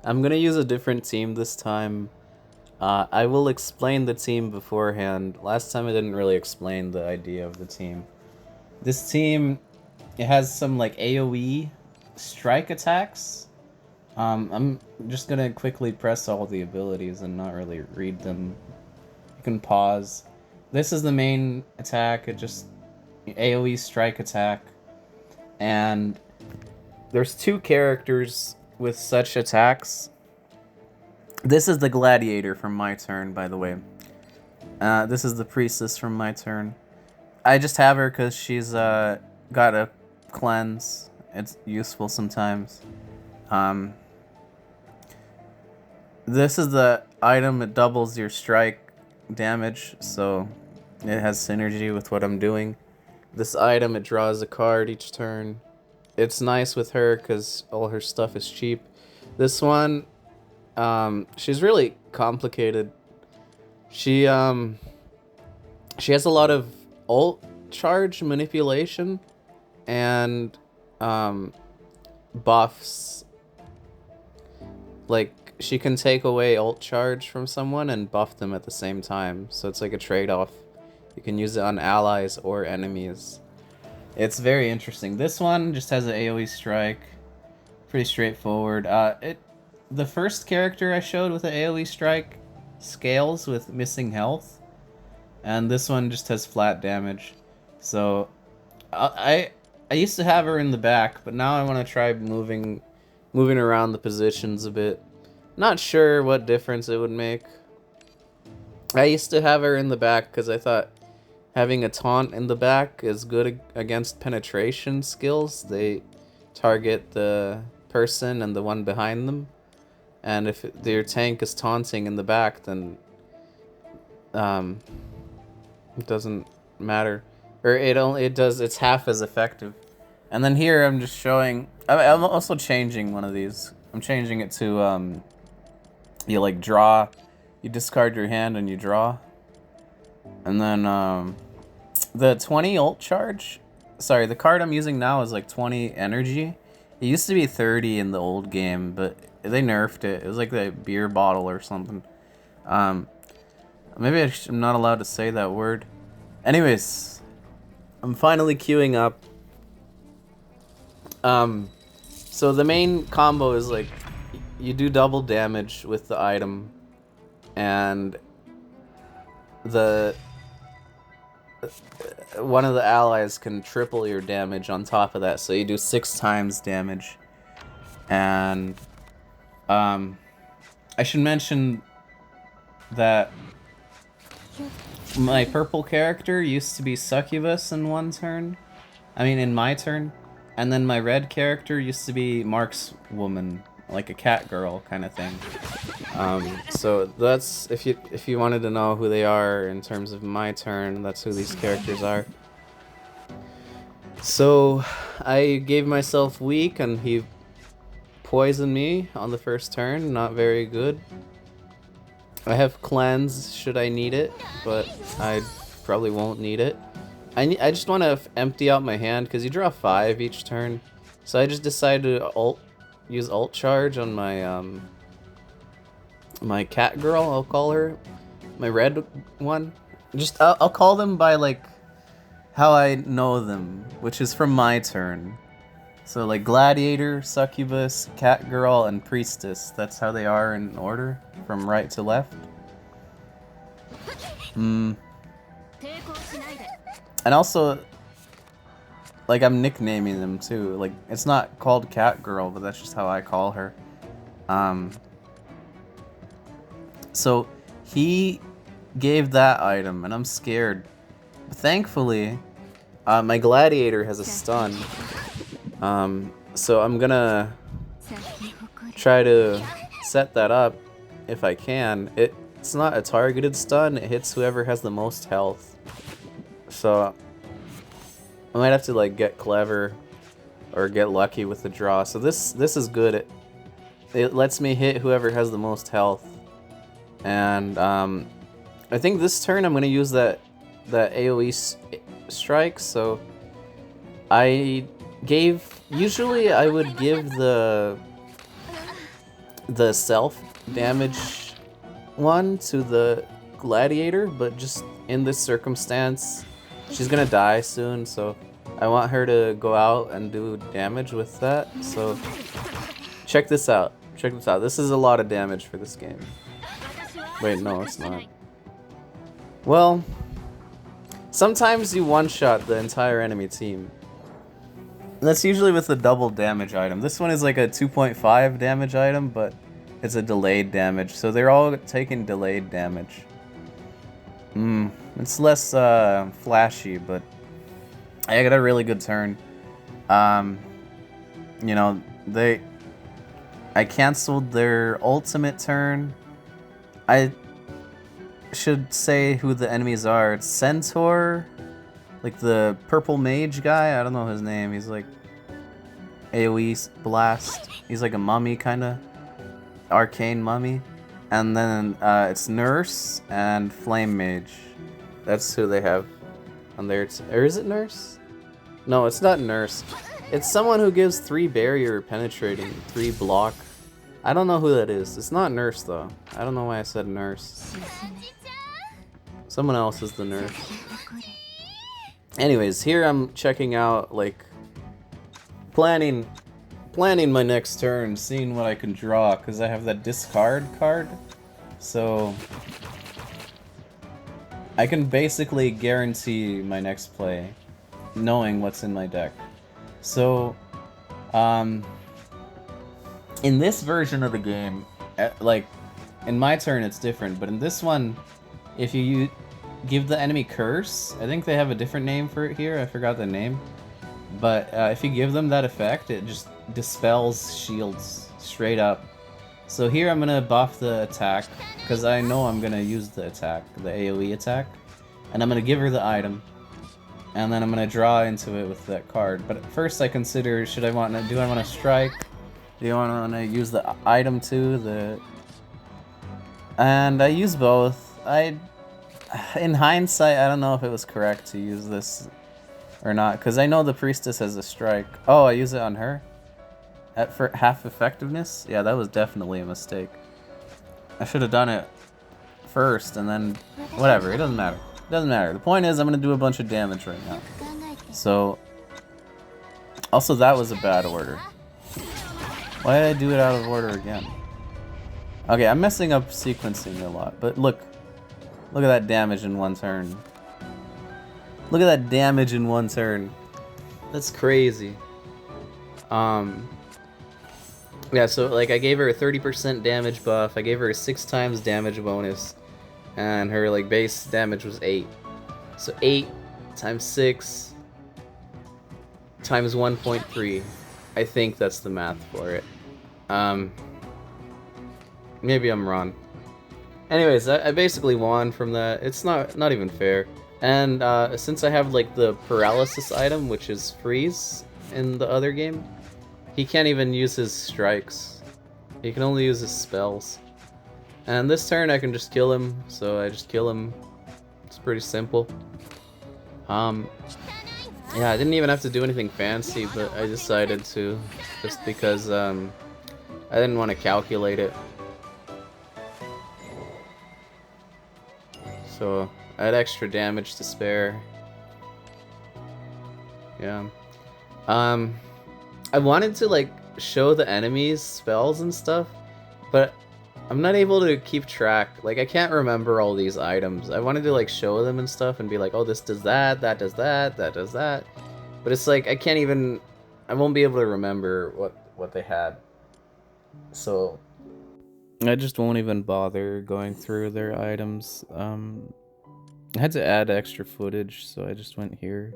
I'm gonna use a different team this time. I will explain the team beforehand. Last time I didn't really explain the idea of the team. This team, it has some like AOE strike attacks. I'm just gonna quickly press all the abilities and not really read them. You can pause. This is the main attack. It just AOE strike attack, and there's two characters with such attacks. This is the gladiator from my turn, by the way. This is the priestess from my turn. I just have her because she's got a cleanse. It's useful sometimes. Um, this is the item. It doubles your strike damage, so it has synergy with what I'm doing. This item, it draws a card each turn. It's nice with her because all her stuff is cheap. This one, she's really complicated. She has a lot of ult charge manipulation and buffs. Like, she can take away ult charge from someone and buff them at the same time. So it's like a trade-off. You can use it on allies or enemies. It's very interesting. This one just has an AoE strike. Pretty straightforward. The first character I showed with an AoE strike scales with missing health, and this one just has flat damage. So I used to have her in the back, but now I want to try moving around the positions a bit. Not sure what difference it would make. I used to have her in the back because I thought having a taunt in the back is good against penetration skills. They target the person and the one behind them. And if their tank is taunting in the back, then it doesn't matter. Or it's half as effective. And then here I'm just showing, I'm also changing one of these. I'm changing it to, you like draw, you discard your hand and you draw. And then, the 20 ult charge, sorry, the card I'm using now is like 20 energy. It used to be 30 in the old game, but they nerfed it. It was like the beer bottle or something. Maybe I'm not allowed to say that word. Anyways, I'm finally queuing up. So the main combo is like, you do double damage with the item, and one of the allies can triple your damage on top of that, so you do 6 times damage. And I should mention that my purple character used to be Succubus in in my turn, and then my red character used to be Mark's woman, like a cat girl kind of thing. So that's, if you wanted to know who they are in terms of my turn, that's who these characters are. So I gave myself weak and he poisoned me on the first turn. Not very good. I have cleanse should I need it, but I probably won't need it. I just want to empty out my hand because you draw 5 each turn. So I just decided to use ult charge on my my cat girl, I'll call her, my red one. Just I'll call them by like how I know them, which is from my turn. So like gladiator, succubus, cat girl, and priestess. That's how they are in order from right to left. And also, like, I'm nicknaming them too. Like, it's not called cat girl, but that's just how I call her. So he gave that item, and I'm scared. But thankfully, my gladiator has a stun. So I'm gonna try to set that up if I can. It's not a targeted stun, it hits whoever has the most health. So I might have to like get clever or get lucky with the draw. So this is good. It lets me hit whoever has the most health. And I think this turn I'm gonna use that AoE strike. So usually I would give the the self damage one to the gladiator, but just in this circumstance, she's gonna die soon, so I want her to go out and do damage with that. So check this out. Check this out. This is a lot of damage for this game. Wait, no, it's not. Well, sometimes you one-shot the entire enemy team. That's usually with a double damage item. This one is like a 2.5 damage item, but it's a delayed damage, so they're all taking delayed damage. It's less flashy, but I got a really good turn. You know, I canceled their ultimate turn. I should say who the enemies are. It's Centaur, like the purple mage guy. I don't know his name. He's like AOE blast. He's like a mummy kind of. Arcane mummy. And then it's Nurse and Flame Mage. That's who they have on there. Or is it Nurse? No, it's not Nurse. It's someone who gives 3 barrier penetrating, 3 block. I don't know who that is. It's not Nurse though. I don't know why I said Nurse. Someone else is the Nurse. Anyways, here I'm checking out, like, planning my next turn, seeing what I can draw, because I have that discard card. So I can basically guarantee my next play, knowing what's in my deck. So, in this version of the game, like, in my turn it's different, but in this one, if you give the enemy curse, I think they have a different name for it here, I forgot the name, but if you give them that effect, it just dispels shields straight up. So here I'm gonna buff the attack, because I know I'm gonna use the attack, the AoE attack, and I'm gonna give her the item, and then I'm gonna draw into it with that card. But at first I consider, do I want to strike? Do I want to use the item too? And I use both. In hindsight, I don't know if it was correct to use this or not, because I know the priestess has a strike. Oh, I use it on her? For half effectiveness? Yeah, that was definitely a mistake. I should have done it first and then... Whatever, it doesn't matter. It doesn't matter. The point is, I'm going to do a bunch of damage right now. So... Also, that was a bad order. Why did I do it out of order again? Okay, I'm messing up sequencing a lot, but look. Look at that damage in one turn. Look at that damage in one turn. That's crazy. Yeah, so like I gave her a 30% damage buff, I gave her a 6 times damage bonus, and her like base damage was 8. So 8 times 6 times 1.3. I think that's the math for it. Maybe I'm wrong. Anyways, I basically won from that. It's not even fair. And since I have like the paralysis item, which is freeze in the other game, he can't even use his strikes. He can only use his spells. And this turn I can just kill him, so I just kill him. It's pretty simple. Yeah, I didn't even have to do anything fancy, but I decided to, just because I didn't want to calculate it. So I had extra damage to spare. Yeah. I wanted to like show the enemies spells and stuff, but I'm not able to keep track. Like I can't remember all these items. I wanted to like show them and stuff and be like, oh, this does that, that does that, that does that. But it's like I won't be able to remember what they had. So I just won't even bother going through their items. I had to add extra footage, so I just went here.